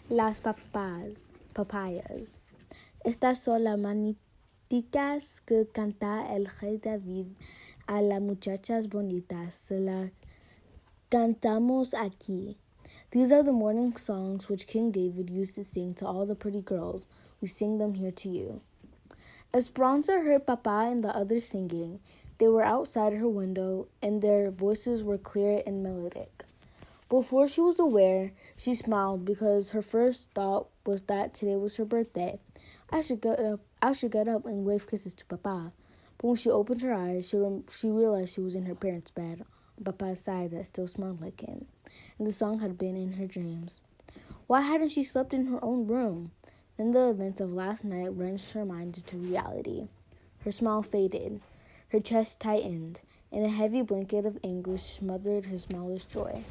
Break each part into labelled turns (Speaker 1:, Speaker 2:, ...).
Speaker 1: Las papayas. Estas son las maniticas que canta el rey David a las muchachas bonitas. Se las cantamos aquí. These are the morning songs which King David used to sing to all the pretty girls. We sing them here to you. Esperanza heard Papa and the others singing. They were outside her window, and their voices were clear and melodic. Before she was aware, she smiled because her first thought was that today was her birthday. I should get up and wave kisses to Papa. But when she opened her eyes, she realized she was in her parents' bed, on Papa's side that still smelled like him, and the song had been in her dreams. Why hadn't she slept in her own room? Then the events of last night wrenched her mind into reality. Her smile faded, her chest tightened, and a heavy blanket of anguish smothered her smallest joy.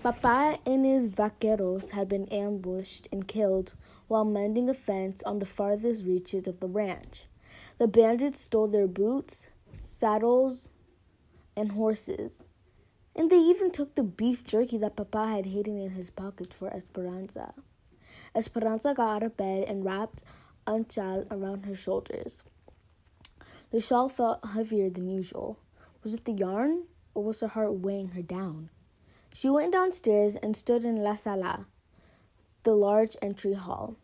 Speaker 1: Papa and his vaqueros had been ambushed and killed while mending a fence on the farthest reaches of the ranch. The bandits stole their boots, saddles, and horses, and they even took the beef jerky that Papa had hidden in his pockets for Esperanza. Esperanza got out of bed and wrapped a shawl around her shoulders. The shawl felt heavier than usual. Was it the yarn, or was her heart weighing her down? She went downstairs and stood in la sala, the large entry hall.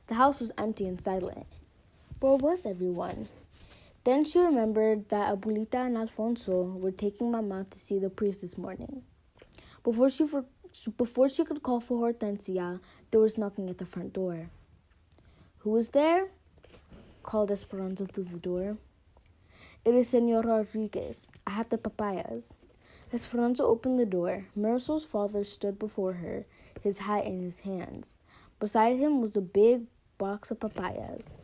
Speaker 1: The house was empty and silent. Where was everyone? Then she remembered that Abuelita and Alfonso were taking Mama to see the priest this morning. Before she could call for Hortensia, there was knocking at the front door. "Who is there?" called Esperanza through the door. "It is Senor Rodriguez. I have the papayas." Esperanza opened the door. Marisol's father stood before her, his hat in his hands. Beside him was a big box of papayas.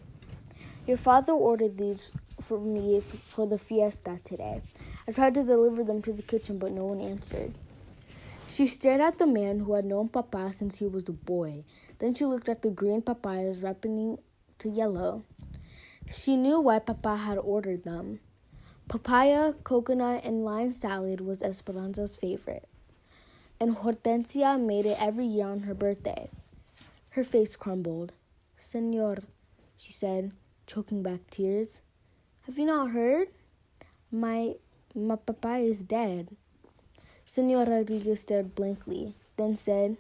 Speaker 1: "Your father ordered these for me for the fiesta today. I tried to deliver them to the kitchen, but no one answered." She stared at the man who had known Papa since he was a boy. Then she looked at the green papayas ripening to yellow. She knew why Papa had ordered them. Papaya, coconut, and lime salad was Esperanza's favorite, and Hortensia made it every year on her birthday. Her face crumbled. "Senor," she said, choking back tears, "have you not heard? My papaya is dead." Senor Rodriguez stared blankly, then said,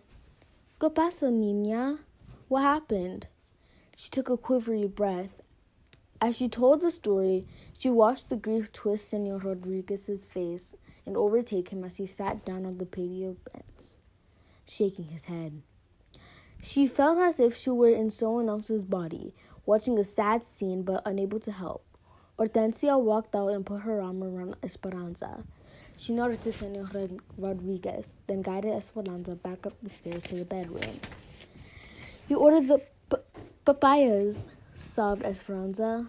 Speaker 1: "¿Qué pasa, niña? What happened?" She took a quivery breath. As she told the story, she watched the grief twist Senor Rodriguez's face and overtake him as he sat down on the patio bench, shaking his head. She felt as if she were in someone else's body, watching a sad scene but unable to help. Hortensia walked out and put her arm around Esperanza. She nodded to Senor Rodriguez, then guided Esperanza back up the stairs to the bedroom. "You ordered the papayas," sobbed Esperanza.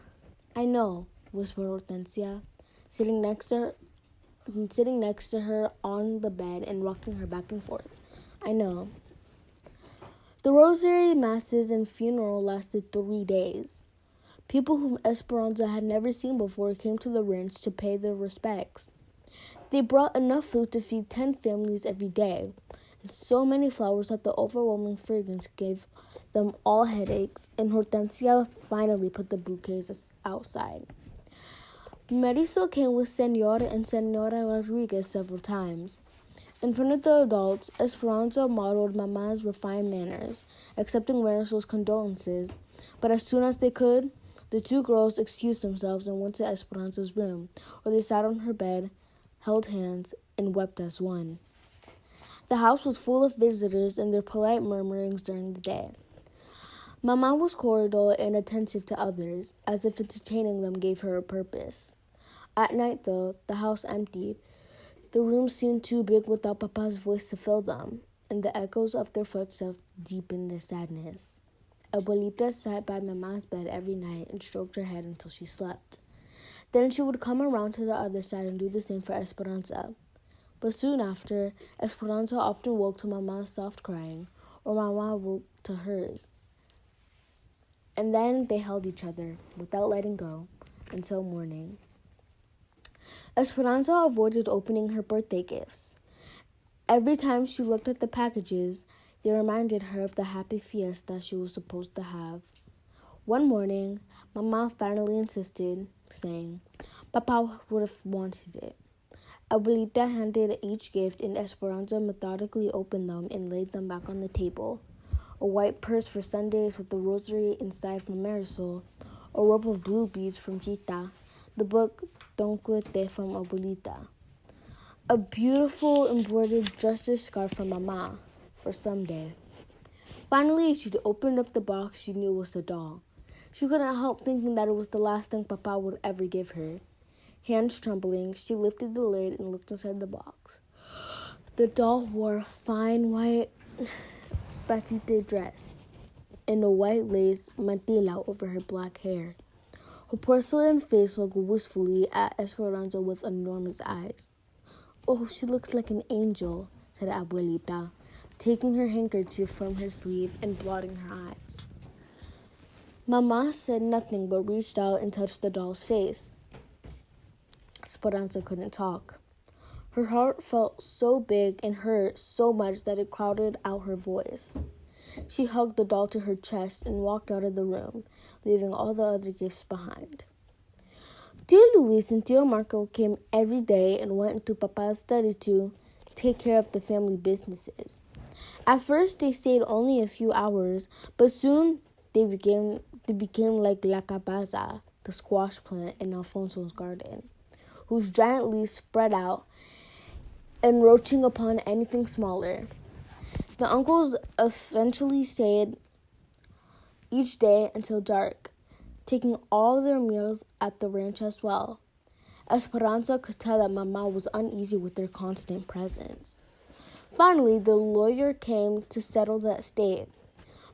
Speaker 1: "I know," whispered Hortensia, sitting next to her on the bed and rocking her back and forth. "I know." The rosary masses and funeral lasted 3 days. People whom Esperanza had never seen before came to the ranch to pay their respects. They brought enough food to feed 10 families every day, and so many flowers that the overwhelming fragrance gave them all headaches, and Hortensia finally put the bouquets outside. Marisol came with Senor and Senora Rodriguez several times. In front of the adults, Esperanza modeled Mama's refined manners, accepting Marisol's condolences, but as soon as they could, the two girls excused themselves and went to Esperanza's room, where they sat on her bed, held hands, and wept as one. The house was full of visitors and their polite murmurings during the day. Mama was cordial and attentive to others, as if entertaining them gave her a purpose. At night, though, the house emptied. The rooms seemed too big without Papa's voice to fill them, and the echoes of their footsteps deepened their sadness. Abuelita sat by Mama's bed every night and stroked her head until she slept. Then she would come around to the other side and do the same for Esperanza. But soon after, Esperanza often woke to Mama's soft crying, or Mama woke to hers. And then they held each other, without letting go, until morning. Esperanza avoided opening her birthday gifts. Every time she looked at the packages, They reminded her of the happy fiesta she was supposed to have. One morning, Mama finally insisted, saying, Papa would have wanted it. Abuelita handed each gift and Esperanza methodically opened them and laid them back on the table. A white purse for Sundays with the rosary inside from Marisol, a rope of blue beads from Chita, the book Don Quixote from Abuelita, a beautiful embroidered dresser scarf from Mama for someday. Finally, she'd opened up the box she knew was a doll. She couldn't help thinking that it was the last thing Papa would ever give her. Hands trembling, she lifted the lid and looked inside the box. The doll wore a fine white batiste dress and a white lace mantilla over her black hair. Her porcelain face looked wistfully at Esperanza with enormous eyes. Oh, she looks like an angel, said Abuelita, taking her handkerchief from her sleeve and blotting her eyes. Mama said nothing but reached out and touched the doll's face. Esperanza couldn't talk. Her heart felt so big and hurt so much that it crowded out her voice. She hugged the doll to her chest and walked out of the room, leaving all the other gifts behind. Tio Luis and Tio Marco came every day and went into Papa's study to take care of the family businesses. At first, they stayed only a few hours, but soon they became like La Cabaza, the squash plant in Alfonso's garden, whose giant leaves spread out, encroaching upon anything smaller. The uncles eventually stayed each day until dark, taking all their meals at the ranch as well. Esperanza could tell that Mama was uneasy with their constant presence. Finally, the lawyer came to settle the estate.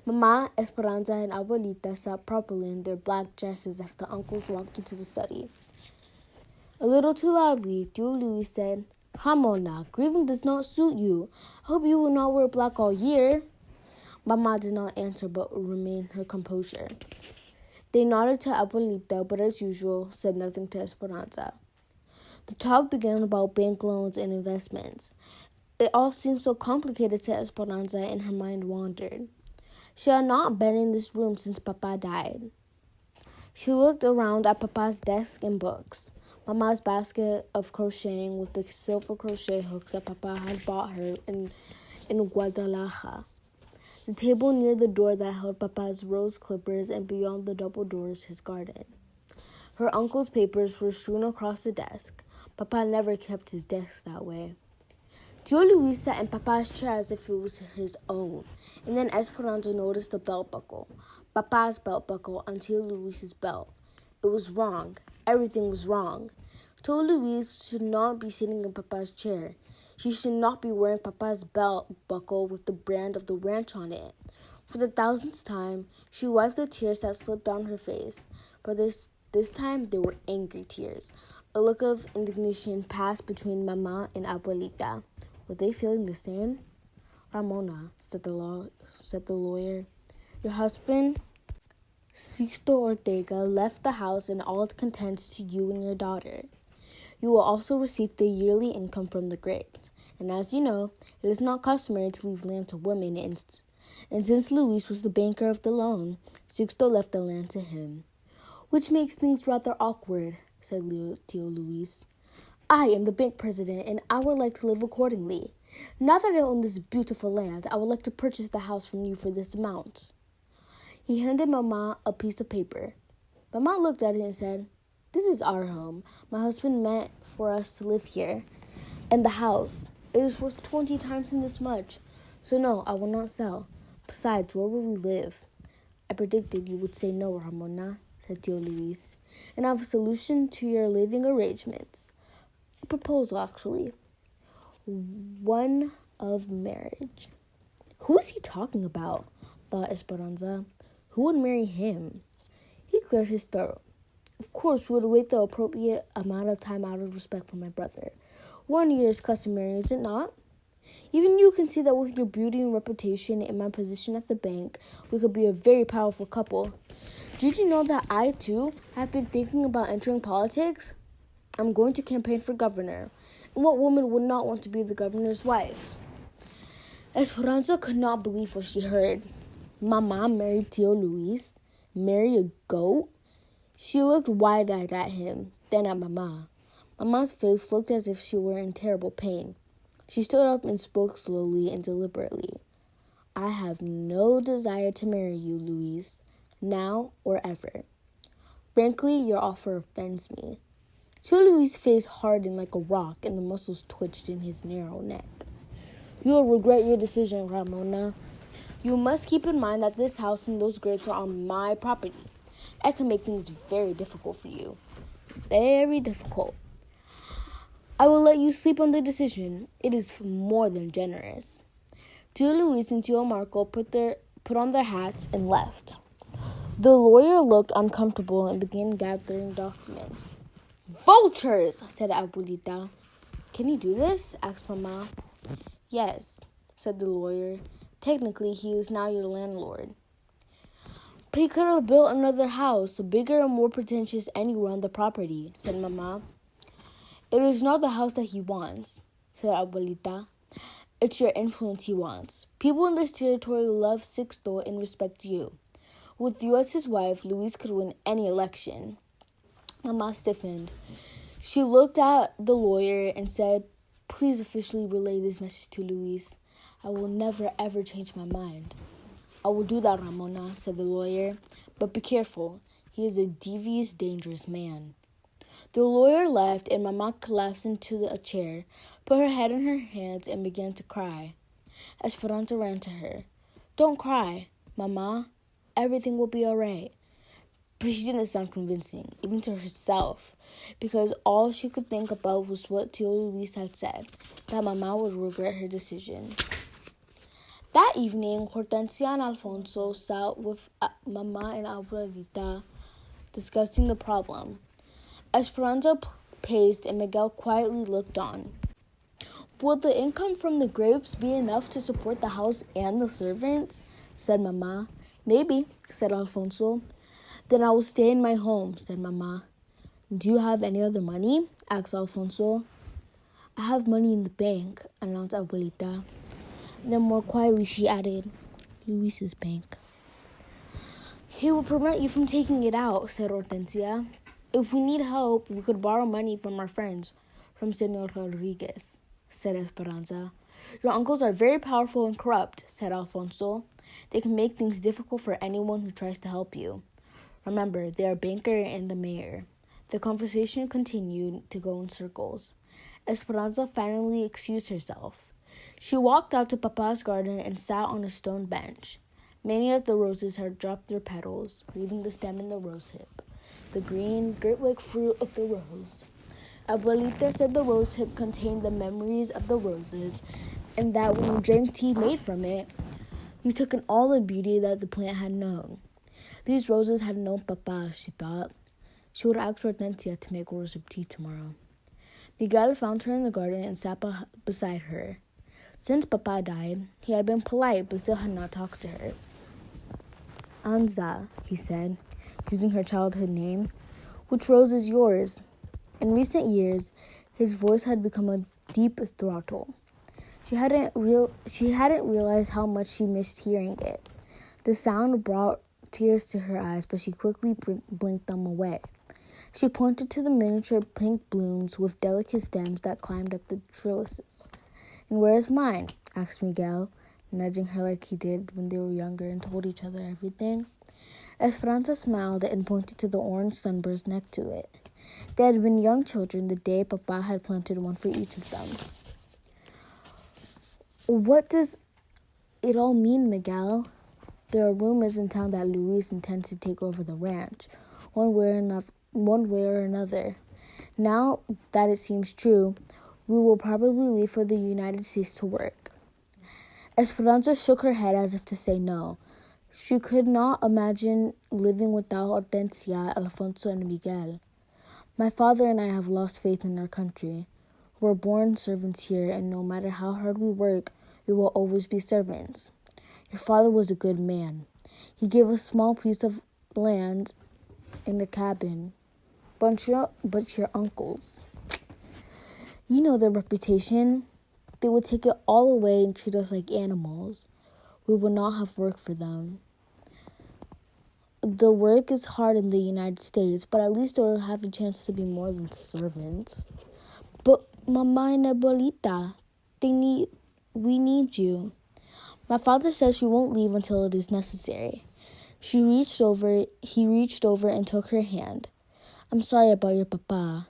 Speaker 1: Mama, Esperanza, and Abuelita sat properly in their black dresses as the uncles walked into the study. A little too loudly, Tio Luis said, Hamona, grieving does not suit you. I hope you will not wear black all year. Mama did not answer but remained her composure. They nodded to Abuelita, but as usual, said nothing to Esperanza. The talk began about bank loans and investments. It all seemed so complicated to Esperanza, and her mind wandered. She had not been in this room since Papa died. She looked around at Papa's desk and books, Mama's basket of crocheting with the silver crochet hooks that Papa had bought her in Guadalajara, the table near the door that held Papa's rose clippers, and beyond the double doors, his garden. Her uncle's papers were strewn across the desk. Papa never kept his desk that way. Tio Luis sat in Papa's chair as if it was his own, and then Esperanza noticed the belt buckle, Papa's belt buckle, on Tio Luis's belt. It was wrong. Everything was wrong. Tio Luis should not be sitting in Papa's chair. She should not be wearing Papa's belt buckle with the brand of the ranch on it. For the thousandth time, she wiped the tears that slipped down her face, but this time they were angry tears. A look of indignation passed between Mama and Abuelita. Were they feeling the same? Ramona, said the lawyer, your husband, Sixto Ortega, left the house in all its contents to you and your daughter. You will also receive the yearly income from the grapes. And as you know, it is not customary to leave land to women, and since Luis was the banker of the loan, Sixto left the land to him. Which makes things rather awkward, said Tio Luis. I am the bank president, and I would like to live accordingly. Now that I own this beautiful land, I would like to purchase the house from you for this amount. He handed Mama a piece of paper. Mama looked at it and said, This is our home. My husband meant for us to live here. And the house, it is worth 20 times this much. So no, I will not sell. Besides, where will we live? I predicted you would say no, Ramona, said Tio Luis, and I have a solution to your living arrangements. A proposal, actually. One of marriage. Who is he talking about? Thought Esperanza. Who would marry him? He cleared his throat. Of course, we would wait the appropriate amount of time out of respect for my brother. 1 year is customary, is it not? Even you can see that with your beauty and reputation and my position at the bank, we could be a very powerful couple. Did you know that I, too, have been thinking about entering politics? I'm going to campaign for governor. And what woman would not want to be the governor's wife? Esperanza could not believe what she heard. Mama married Tio Luis? Marry a goat? She looked wide-eyed at him, then at Mama. Mama's face looked as if she were in terrible pain. She stood up and spoke slowly and deliberately. I have no desire to marry you, Luis, now or ever. Frankly, your offer offends me. Tio Luis' face hardened like a rock and the muscles twitched in his narrow neck. You will regret your decision, Ramona. You must keep in mind that this house and those grapes are on my property. I can make things very difficult for you. Very difficult. I will let you sleep on the decision. It is more than generous. Tio Luis and Tio Marco put on their hats and left. The lawyer looked uncomfortable and began gathering documents. Vultures, said Abuelita. Can you do this? Asked Mama. Yes, said the lawyer. Technically, he is now your landlord. But he could have built another house, bigger and more pretentious anywhere on the property, said Mama. It is not the house that he wants, said Abuelita. It's your influence he wants. People in this territory love Sixto and respect you. With you as his wife, Luis could win any election. Mama stiffened. She looked at the lawyer and said, Please officially relay this message to Luis. I will never ever change my mind. I will do that, Ramona, said the lawyer. But be careful. He is a devious, dangerous man. The lawyer left and Mama collapsed into a chair, put her head in her hands, and began to cry. Esperanza ran to her. Don't cry, Mama. Everything will be all right. But she didn't sound convincing, even to herself, because all she could think about was what Tio Luis had said, that Mama would regret her decision. That evening, Hortensia and Alfonso sat with Mama and Abuelita discussing the problem. Esperanza paced and Miguel quietly looked on. Will the income from the grapes be enough to support the house and the servants? Said Mama. Maybe, said Alfonso. Then I will stay in my home, said Mama. Do you have any other money? Asked Alfonso. I have money in the bank, announced Abuelita. Then more quietly she added, Luis's bank. He will prevent you from taking it out, said Hortensia. If we need help, we could borrow money from our friends, from Senor Rodriguez, said Esperanza. Your uncles are very powerful and corrupt, said Alfonso. They can make things difficult for anyone who tries to help you. Remember, they are banker and the mayor. The conversation continued to go in circles. Esperanza finally excused herself. She walked out to Papa's garden and sat on a stone bench. Many of the roses had dropped their petals, leaving the stem in the rosehip, the green, grape-like fruit of the rose. Abuelita said the rosehip contained the memories of the roses, and that when you drank tea made from it, you took in all the beauty that the plant had known. These roses had known Papa, she thought. She would ask Hortensia to make rosehip tea tomorrow. Miguel found her in the garden and sat beside her. Since Papa died, he had been polite but still had not talked to her. Anza, he said, using her childhood name. Which rose is yours? In recent years, his voice had become a deep throttle. She hadn't realized how much she missed hearing it. The sound brought tears to her eyes, but she quickly blinked them away. She pointed to the miniature pink blooms with delicate stems that climbed up the trellises. And where is mine? Asked Miguel, nudging her like he did when they were younger and told each other everything. Esperanza smiled and pointed to the orange sunburst next to it. They had been young children the day Papa had planted one for each of them. What does it all mean, Miguel? There are rumors in town that Luis intends to take over the ranch, one way or another. Now that it seems true, we will probably leave for the United States to work. Esperanza shook her head as if to say no. She could not imagine living without Hortensia, Alfonso, and Miguel. My father and I have lost faith in our country. We're born servants here, and no matter how hard we work, we will always be servants. Your father was a good man. He gave a small piece of land in a cabin. But your uncles, you know their reputation. They would take it all away and treat us like animals. We would not have work for them. The work is hard in the United States, but at least they'll have a chance to be more than servants. But Mama and Abuelita, we need you. My father says we won't leave until it is necessary. He reached over and took her hand. I'm sorry about your papa.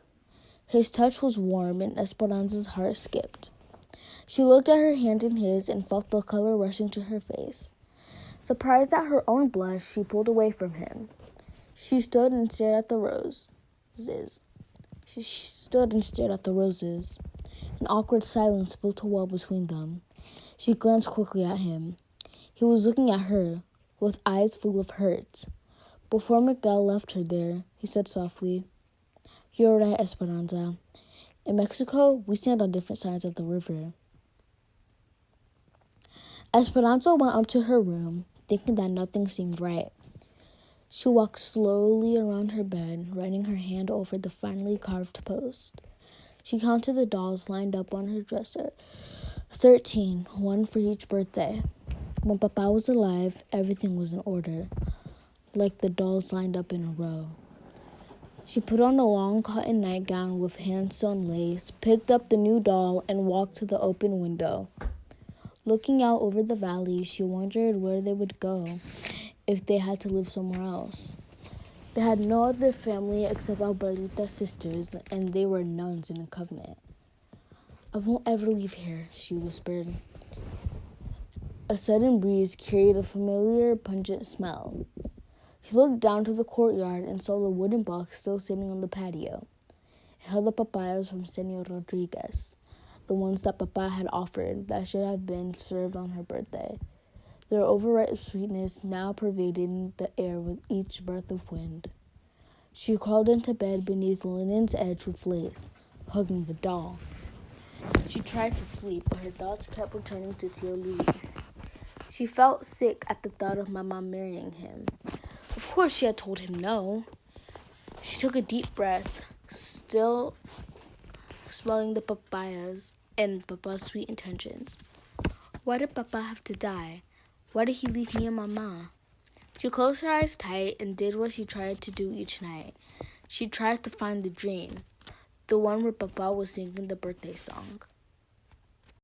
Speaker 1: His touch was warm and Esperanza's heart skipped. She looked at her hand in his and felt the color rushing to her face. Surprised at her own blush, she pulled away from him. She stood and stared at the roses. An awkward silence built a wall between them. She glanced quickly at him. He was looking at her, with eyes full of hurt. Before Miguel left her there, he said softly, You're right, Esperanza. In Mexico, we stand on different sides of the river. Esperanza went up to her room, thinking that nothing seemed right. She walked slowly around her bed, running her hand over the finely carved post. She counted the dolls lined up on her dresser. 13, one for each birthday. When Papa was alive, everything was in order, like the dolls lined up in a row. She put on a long cotton nightgown with hand-sewn lace, picked up the new doll, and walked to the open window. Looking out over the valley, she wondered where they would go if they had to live somewhere else. They had no other family except Abuelita's sisters, and they were nuns in a covenant. I won't ever leave here, she whispered. A sudden breeze carried a familiar, pungent smell. She looked down to the courtyard and saw the wooden box still sitting on the patio. It held the papayas from Senor Rodriguez, the ones that Papa had offered that should have been served on her birthday. Their overripe sweetness now pervaded the air with each breath of wind. She crawled into bed beneath linen's edge with lace, hugging the doll. She tried to sleep, but her thoughts kept returning to Tio Luis. She felt sick at the thought of Mama marrying him. Of course she had told him no. She took a deep breath, still smelling the papayas and Papa's sweet intentions. Why did Papa have to die? Why did he leave me and Mama? She closed her eyes tight and did what she tried to do each night. She tried to find the dream, the one where Papa was singing the birthday song.